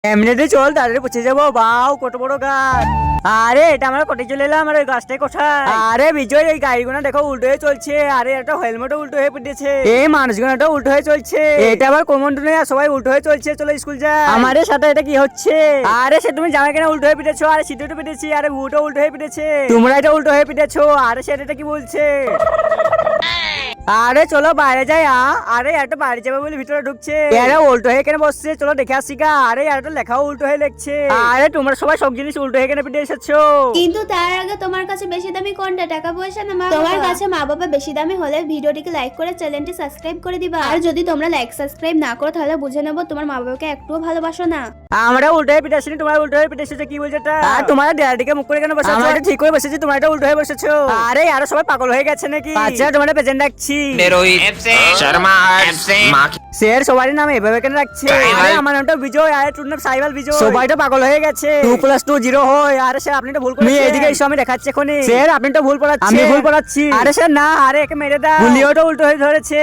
এমনিতে চল তাড়াতাড়ি পৌঁছে যাবো। বাউ কত বড় গাছ! আরে এটা আমরা কোটে চলে এলাম। আর ওই গাছটাই কোথায়? আরে বিজয়, এই গাড়িগুলো দেখো উল্টো হয়ে চলছে। আরে একটা হেলমেটও উল্টো হয়ে পড়েছে। এই মানুষগুলোটা উল্টো হয়ে চলছে। এটা আবার কমন নেই, সবাই উল্টো হয়ে চলছে। চলো স্কুল যা। আমাদের সাথে এটা কি হচ্ছে? আরে সে তুমি জামা কেন উল্টো হয়ে পিটেছো? আরে সিটুটো পিটেছি। আরে বুটো উল্টো হয়ে পিটেছে। তোমরা এটা উল্টো হয়ে পিটেছো। আরে সেটা কি বলছে? আরে চলো বাইরে যাই। আরে একটা বাইরে যাবে বলে ভিতরে ঢুকছে। আরে উল্টো হয়ে কেন বসছে? চলো দেখে আসি গা। আরে একটা লেখাও উল্টো হয়ে লিখছে। আরে তোমরা সবাই সব জিনিস উল্টো হয়ে কেন পিটে এসেছো? কিন্তু তার আগে তোমার কাছে বেশি দামি কোনটা, টাকা পয়সা না মা বাবা? তোমার কাছে মা বাবা বেশি দামি হলে ভিডিওটিকে লাইক করে চ্যানেলটি সাবস্ক্রাইব করে দিবা। আর যদি তোমরা লাইক সাবস্ক্রাইব না করো তাহলে বুঝে নেবো তোমার মা বাবাকে একটুও ভালোবাসো না। আমরা উল্টো হয়ে পিটে আসিনি, তোমরা উল্টো হয়ে পিটে এসেছো। কি বলছো এটা? আর তোমার ড্যাডিকে মুখ করে কেন বসেছো? আমরা ঠিক করে বসেছি, তোমরা এটা উল্টো হয়ে বসেছো। আরে আরো সবাই পাগল হয়ে গেছে নাকি? আচ্ছা তোমরা প্রেজেন্ট রাখছি। Rohit FC Sharma FC sir সবারই নাম এভাবে কেন রাখছে? আরে আমার নামটা বিজয়। আরে তোর নাম সাইবাল বিজয়। সবাই তো পাগল হয়ে গেছে। 2+2 0 হয়। আরে স্যার আপনি তো ভুল করেছেন। এদিকে এসো, আমি দেখাচ্ছি এখনি। স্যার আপনি তো ভুল পড়াচ্ছেন। আমি ভুল পড়াচ্ছি। আরে স্যার না, আরে একে মেরে দাও। গুলিওটা উল্টো হয়ে ধরেছে।